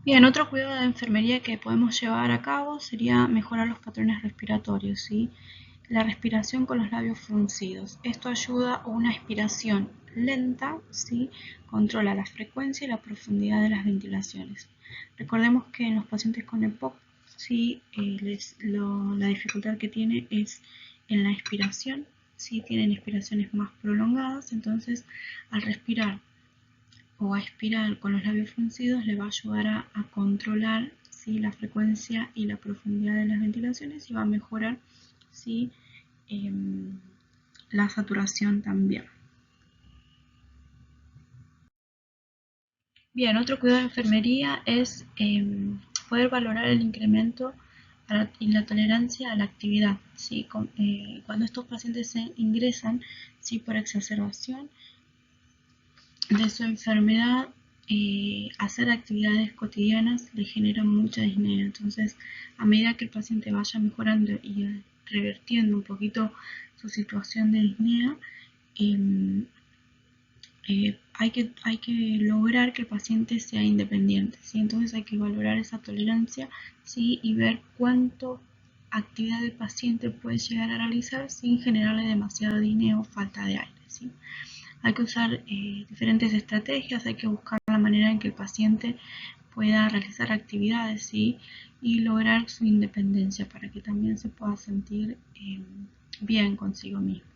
Bien, otro cuidado de enfermería que podemos llevar a cabo sería mejorar los patrones respiratorios, ¿sí? La respiración con los labios fruncidos. Esto ayuda a una expiración lenta, ¿sí? Controla la frecuencia y la profundidad de las ventilaciones. Recordemos que en los pacientes con EPOC, ¿sí? La dificultad que tiene es en la expiración, ¿sí? Tienen expiraciones más prolongadas, entonces al respirar o a expirar con los labios fruncidos le va a ayudar a controlar, ¿sí? La frecuencia y la profundidad de las ventilaciones, y va a mejorar, ¿sí? La saturación también. Bien, otro cuidado de enfermería es poder valorar el incremento y la tolerancia a la actividad, ¿sí? Cuando estos pacientes se ingresan, ¿sí? Por exacerbación, de su enfermedad, hacer actividades cotidianas le genera mucha disnea. Entonces, a medida que el paciente vaya mejorando y revertiendo un poquito su situación de disnea, hay que lograr que el paciente sea independiente, ¿sí? Entonces hay que valorar esa tolerancia, ¿sí? Y ver cuánto actividad el paciente puede llegar a realizar sin generarle demasiado disnea o falta de aire, ¿sí? Hay que usar diferentes estrategias, hay que buscar la manera en que el paciente pueda realizar actividades, ¿sí? Y lograr su independencia para que también se pueda sentir bien consigo mismo.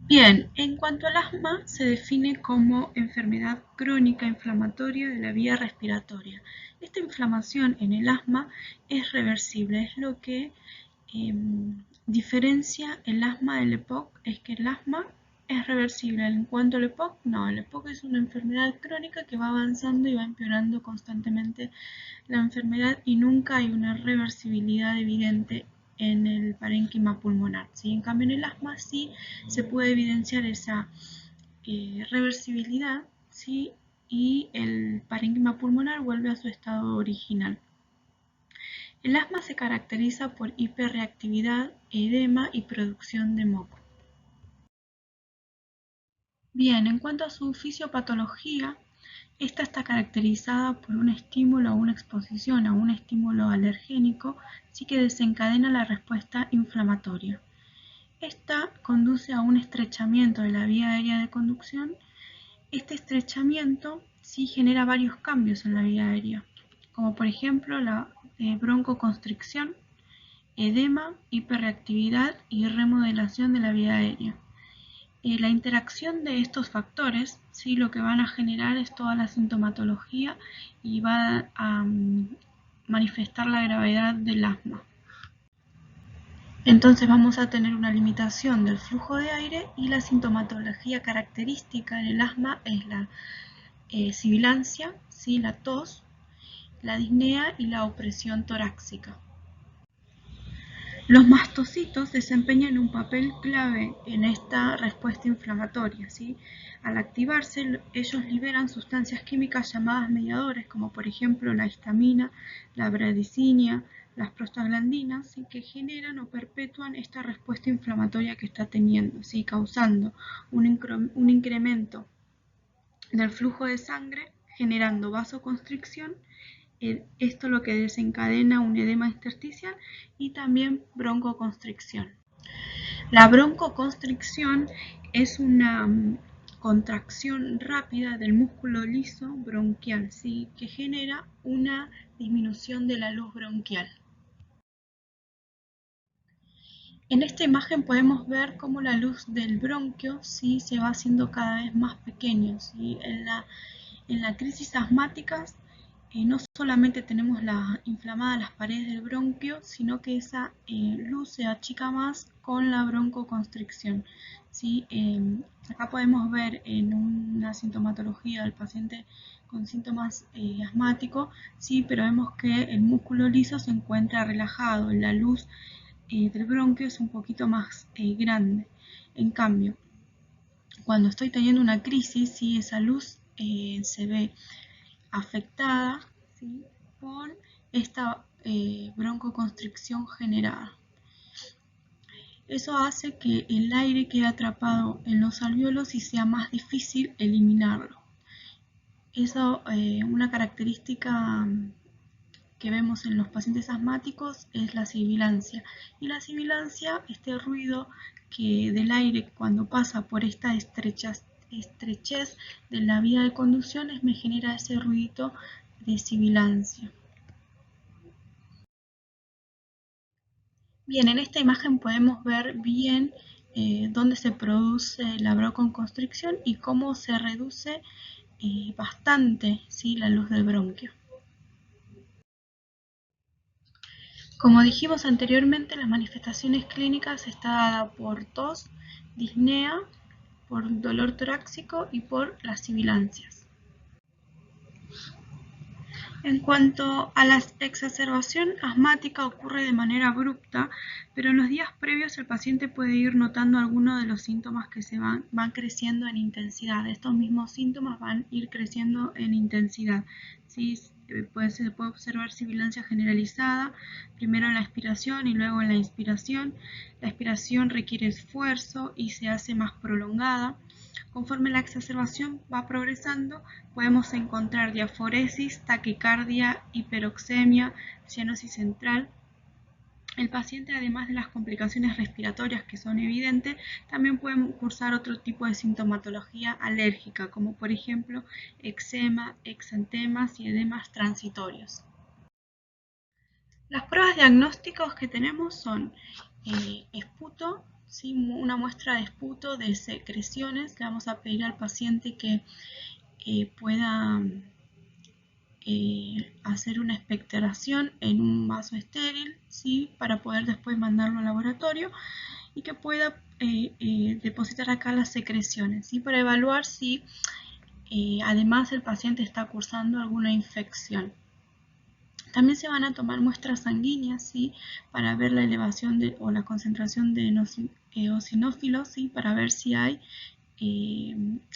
Bien, en cuanto al asma, se define como enfermedad crónica inflamatoria de la vía respiratoria. Esta inflamación en el asma es reversible, es lo que diferencia el asma del EPOC, es que el asma es reversible. En cuanto al EPOC, no, el EPOC es una enfermedad crónica que va avanzando y va empeorando constantemente la enfermedad y nunca hay una reversibilidad evidente en el parénquima pulmonar, ¿sí? En cambio, en el asma sí se puede evidenciar esa reversibilidad, ¿sí? Y el parénquima pulmonar vuelve a su estado original. El asma se caracteriza por hiperreactividad, edema y producción de moco. Bien, en cuanto a su fisiopatología, esta está caracterizada por un estímulo o una exposición a un estímulo alergénico, sí que desencadena la respuesta inflamatoria. Esta conduce a un estrechamiento de la vía aérea de conducción. Este estrechamiento sí genera varios cambios en la vía aérea, como por ejemplo la broncoconstricción, edema, hiperreactividad y remodelación de la vía aérea. La interacción de estos factores, ¿sí? Lo que van a generar es toda la sintomatología y va a manifestar la gravedad del asma. Entonces vamos a tener una limitación del flujo de aire y la sintomatología característica en el asma es la sibilancia, ¿sí? La tos, la disnea y la opresión torácica. Los mastocitos desempeñan un papel clave en esta respuesta inflamatoria, ¿sí? Al activarse, ellos liberan sustancias químicas llamadas mediadores, como por ejemplo la histamina, la bradicinia, las prostaglandinas, ¿sí? Que generan o perpetúan esta respuesta inflamatoria que está teniendo, ¿sí? Causando un incremento del flujo de sangre, generando vasoconstricción. Esto lo que desencadena un edema intersticial y también broncoconstricción. La broncoconstricción es una contracción rápida del músculo liso bronquial, ¿sí? Que genera una disminución de la luz bronquial. En esta imagen podemos ver cómo la luz del bronquio, ¿sí? Se va haciendo cada vez más pequeño, ¿sí? En la crisis asmática no solamente tenemos inflamadas las paredes del bronquio, sino que esa luz se achica más con la broncoconstricción, ¿sí? Acá podemos ver en una sintomatología del paciente con síntomas asmáticos, ¿sí? Pero vemos que el músculo liso se encuentra relajado, la luz del bronquio es un poquito más grande. En cambio, cuando estoy teniendo una crisis, ¿sí? Esa luz se ve afectada, ¿sí? Por esta broncoconstricción generada. Eso hace que el aire quede atrapado en los alvéolos y sea más difícil eliminarlo. Eso, una característica que vemos en los pacientes asmáticos es la sibilancia. Y la sibilancia, este ruido del aire cuando pasa por esta estrechez de la vía de conducción me genera ese ruidito de sibilancia. Bien, en esta imagen podemos ver bien dónde se produce la broncoconstricción y cómo se reduce bastante, ¿sí? La luz del bronquio. Como dijimos anteriormente, las manifestaciones clínicas están dadas por tos, disnea, por dolor torácico y por las sibilancias. En cuanto a la exacerbación asmática, ocurre de manera abrupta, pero en los días previos el paciente puede ir notando algunos de los síntomas que van creciendo en intensidad. Estos mismos síntomas van a ir creciendo en intensidad. ¿Sí? Se puede observar sibilancia generalizada, primero en la expiración y luego en la inspiración. La expiración requiere esfuerzo y se hace más prolongada. Conforme la exacerbación va progresando, podemos encontrar diaforesis, taquicardia, hiperoxemia, cianosis central. El paciente, además de las complicaciones respiratorias que son evidentes, también puede cursar otro tipo de sintomatología alérgica, como por ejemplo eczema, exantemas y edemas transitorios. Las pruebas diagnósticas que tenemos son esputo, ¿sí? Una muestra de esputo de secreciones. Le vamos a pedir al paciente que pueda hacer una expectoración en un vaso estéril, ¿sí? Para poder después mandarlo al laboratorio y que pueda depositar acá las secreciones, ¿sí? Para evaluar si además el paciente está cursando alguna infección. También se van a tomar muestras sanguíneas, ¿sí? Para ver la elevación o la concentración de eosinófilos, ¿sí? Para ver si hay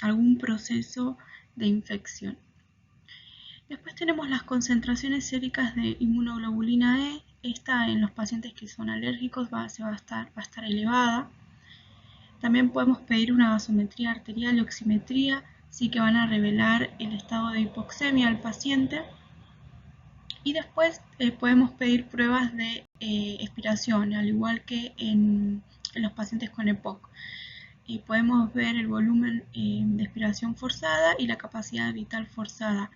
algún proceso de infección. Después tenemos las concentraciones séricas de inmunoglobulina E. Esta en los pacientes que son alérgicos va a estar elevada. También podemos pedir una gasometría arterial y oximetría, sí, que van a revelar el estado de hipoxemia del paciente. Y después podemos pedir pruebas de expiración, al igual que en los pacientes con EPOC. Y podemos ver el volumen de expiración forzada y la capacidad vital forzada.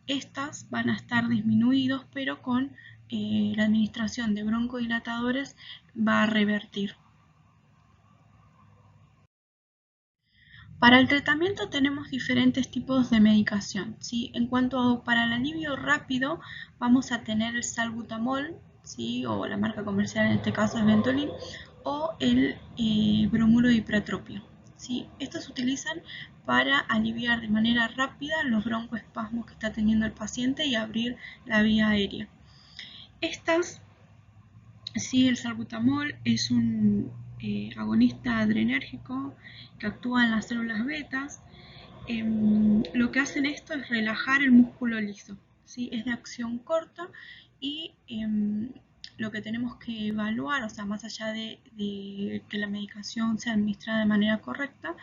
Estas van a estar disminuidos, pero con la administración de broncodilatadores va a revertir. Para el tratamiento tenemos diferentes tipos de medicación, ¿sí? En cuanto a para el alivio rápido, vamos a tener el salbutamol, ¿sí? O la marca comercial en este caso es Ventolin, o el bromuro de hipertropio, ¿sí? Estos se utilizan para aliviar de manera rápida los broncoespasmos que está teniendo el paciente y abrir la vía aérea. Sí, el salbutamol es un agonista adrenérgico que actúa en las células betas. Lo que hacen esto es relajar el músculo liso, ¿sí? Es de acción corta y lo que tenemos que evaluar, o sea, más allá de que la medicación sea administrada de manera correcta,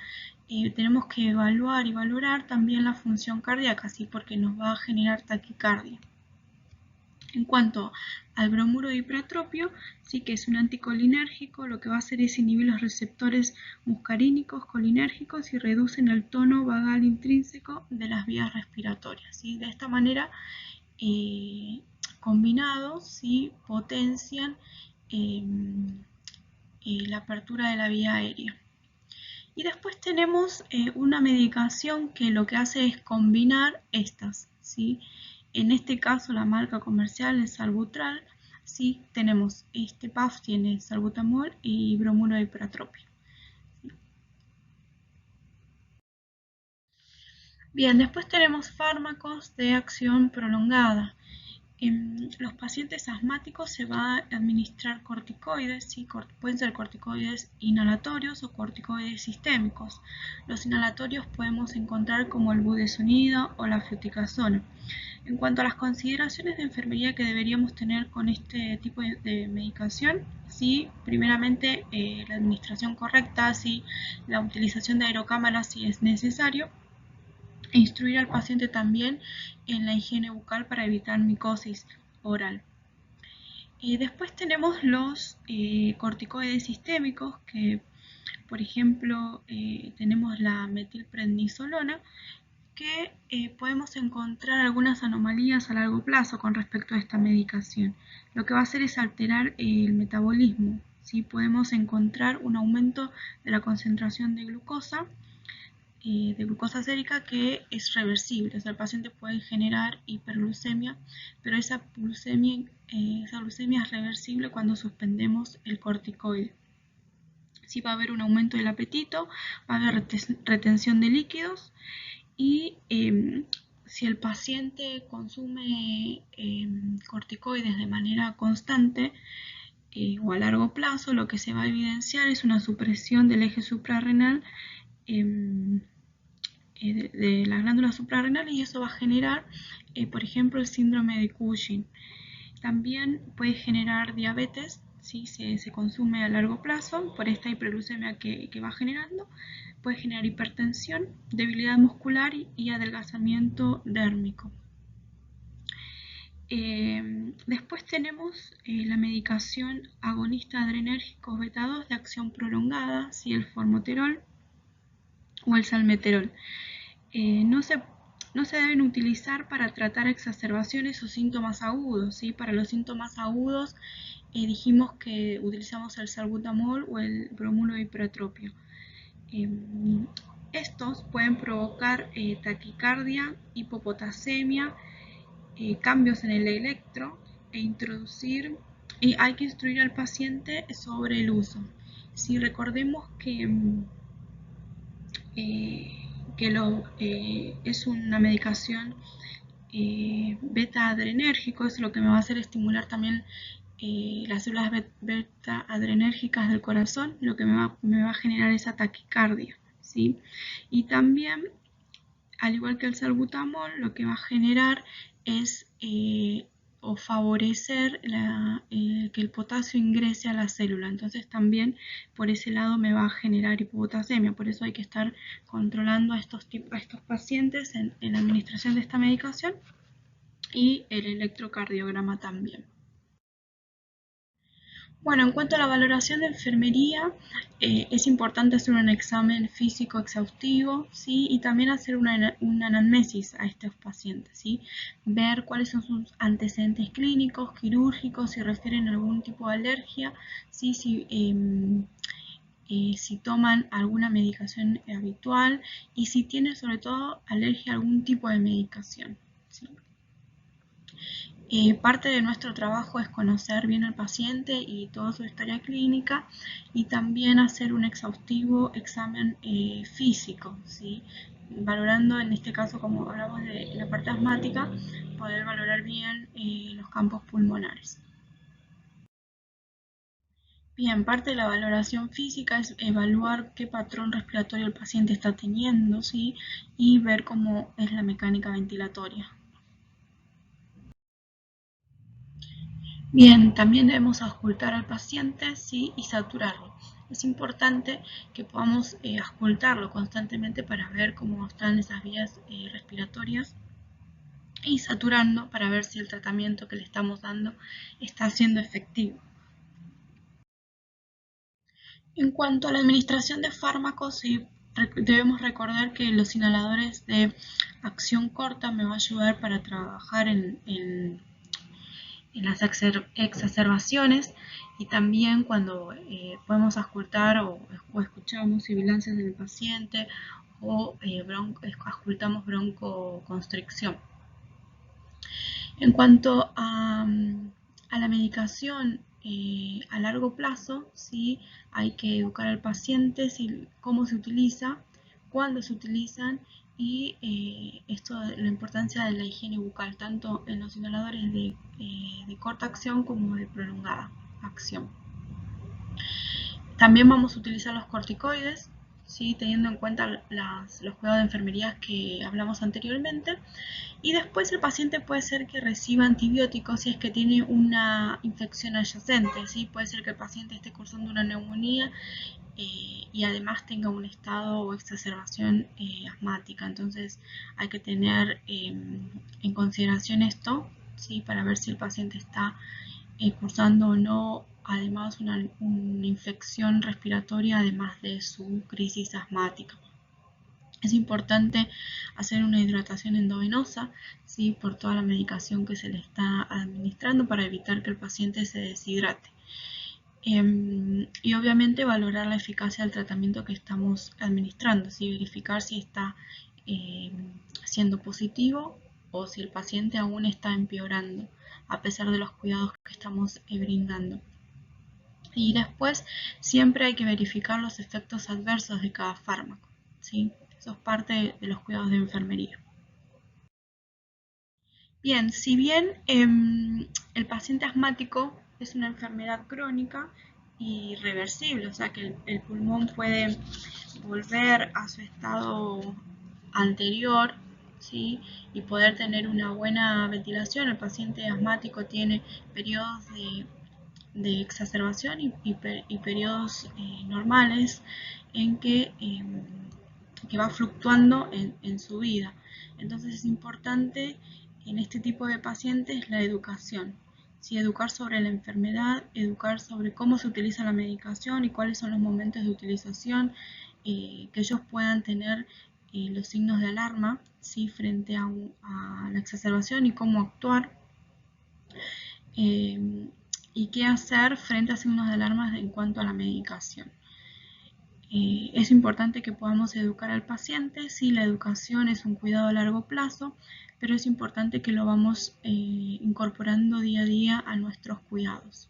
tenemos que evaluar y valorar también la función cardíaca, ¿sí? Porque nos va a generar taquicardia. En cuanto al bromuro de hipertropio, sí que es un anticolinérgico, lo que va a hacer es inhibir los receptores muscarínicos colinérgicos y reducen el tono vagal intrínseco de las vías respiratorias, ¿sí? De esta manera, combinados, ¿sí? Potencian la apertura de la vía aérea. Y después tenemos una medicación que lo que hace es combinar estas, ¿sí? En este caso la marca comercial es Salbutral, ¿sí? Tenemos este PAF, tiene salbutamol y bromuro de hipertropio. Bien, después tenemos fármacos de acción prolongada. En los pacientes asmáticos se va a administrar corticoides, ¿sí? Pueden ser corticoides inhalatorios o corticoides sistémicos. Los inhalatorios podemos encontrar como el budesonida o la fluticasona. En cuanto a las consideraciones de enfermería que deberíamos tener con este tipo de medicación, sí, primeramente la administración correcta, sí, la utilización de aerocámaras si es necesario, e instruir al paciente también en la higiene bucal para evitar micosis oral. Después tenemos los corticoides sistémicos, que por ejemplo tenemos la metilprednisolona, que podemos encontrar algunas anomalías a largo plazo con respecto a esta medicación. Lo que va a hacer es alterar el metabolismo, ¿sí? Podemos encontrar un aumento de la concentración de glucosa sérica que es reversible. O sea, el paciente puede generar hiperglucemia, pero esa glucemia es reversible cuando suspendemos el corticoide. Sí, va a haber un aumento del apetito, va a haber retención de líquidos y si el paciente consume corticoides de manera constante o a largo plazo, lo que se va a evidenciar es una supresión del eje suprarrenal de las glándulas suprarrenales, y eso va a generar, por ejemplo, el síndrome de Cushing. También puede generar diabetes si se consume a largo plazo por esta hiperglucemia que va generando. Puede generar hipertensión, debilidad muscular y adelgazamiento dérmico. Después tenemos la medicación agonista adrenérgicos beta 2 de acción prolongada, ¿sí? El formoterol o el salmeterol. No se deben utilizar para tratar exacerbaciones o síntomas agudos, ¿sí? Para los síntomas agudos dijimos que utilizamos el salbutamol o el bromuro de hipertropio. Estos pueden provocar taquicardia, hipopotasemia, cambios en el electro hay que instruir al paciente sobre el uso. Si recordemos que es una medicación beta adrenérgico, es lo que me va a hacer estimular también las células beta adrenérgicas del corazón, lo que me va a generar esa taquicardia, ¿sí? Y también, al igual que el salbutamol, lo que va a generar es o favorecer que el potasio ingrese a la célula. Entonces también por ese lado me va a generar hipopotasemia. Por eso hay que estar controlando a estos pacientes en la administración de esta medicación, y el electrocardiograma también. Bueno, en cuanto a la valoración de enfermería, es importante hacer un examen físico exhaustivo, ¿sí? Y también hacer una anamnesis a estos pacientes, ¿sí? Ver cuáles son sus antecedentes clínicos, quirúrgicos, si refieren a algún tipo de alergia, ¿sí? Si toman alguna medicación habitual y si tienen sobre todo alergia a algún tipo de medicación, ¿sí? Parte de nuestro trabajo es conocer bien al paciente y toda su historia clínica, y también hacer un exhaustivo examen físico, ¿sí? Valorando, en este caso, como hablamos de la parte asmática, poder valorar bien los campos pulmonares. Bien, parte de la valoración física es evaluar qué patrón respiratorio el paciente está teniendo, ¿sí? Y ver cómo es la mecánica ventilatoria. Bien, también debemos auscultar al paciente, ¿sí? Y saturarlo. Es importante que podamos auscultarlo constantemente para ver cómo están esas vías respiratorias, y saturando para ver si el tratamiento que le estamos dando está siendo efectivo. En cuanto a la administración de fármacos, sí, debemos recordar que los inhaladores de acción corta me va a ayudar para trabajar en las exacerbaciones, y también cuando podemos auscultar o escuchamos sibilancias del paciente o auscultamos broncoconstricción. En cuanto a la medicación a largo plazo, ¿sí? Hay que educar al paciente cómo se utiliza, cuándo se utilizan, y la importancia de la higiene bucal, tanto en los inhaladores de corta acción como de prolongada acción. También vamos a utilizar los corticoides, ¿sí? Teniendo en cuenta los cuidados de enfermería que hablamos anteriormente. Y después el paciente puede ser que reciba antibióticos si es que tiene una infección adyacente, ¿sí? Puede ser que el paciente esté cursando una neumonía y además tenga un estado o exacerbación asmática. Entonces hay que tener en consideración esto, ¿sí? Para ver si el paciente está cursando o no además una infección respiratoria, además de su crisis asmática. Es importante hacer una hidratación endovenosa, ¿sí? Por toda la medicación que se le está administrando, para evitar que el paciente se deshidrate. Y obviamente valorar la eficacia del tratamiento que estamos administrando, ¿sí? Verificar si está siendo positivo o si el paciente aún está empeorando a pesar de los cuidados que estamos brindando. Y después siempre hay que verificar los efectos adversos de cada fármaco, ¿sí? Eso es parte de los cuidados de enfermería. Bien, si bien el paciente asmático es una enfermedad crónica y reversible, o sea que el pulmón puede volver a su estado anterior, ¿sí? Y poder tener una buena ventilación. El paciente asmático tiene periodos de exacerbación y periodos normales en que va fluctuando en su vida. Entonces es importante en este tipo de pacientes la educación. Sí, educar sobre la enfermedad, educar sobre cómo se utiliza la medicación y cuáles son los momentos de utilización, que ellos puedan tener los signos de alarma, ¿sí? Frente a la exacerbación y cómo actuar, eh, y qué hacer frente a signos de alarma en cuanto a la medicación. Es importante que podamos educar al paciente. Sí, la educación es un cuidado a largo plazo, pero es importante que lo vamos incorporando día a día a nuestros cuidados.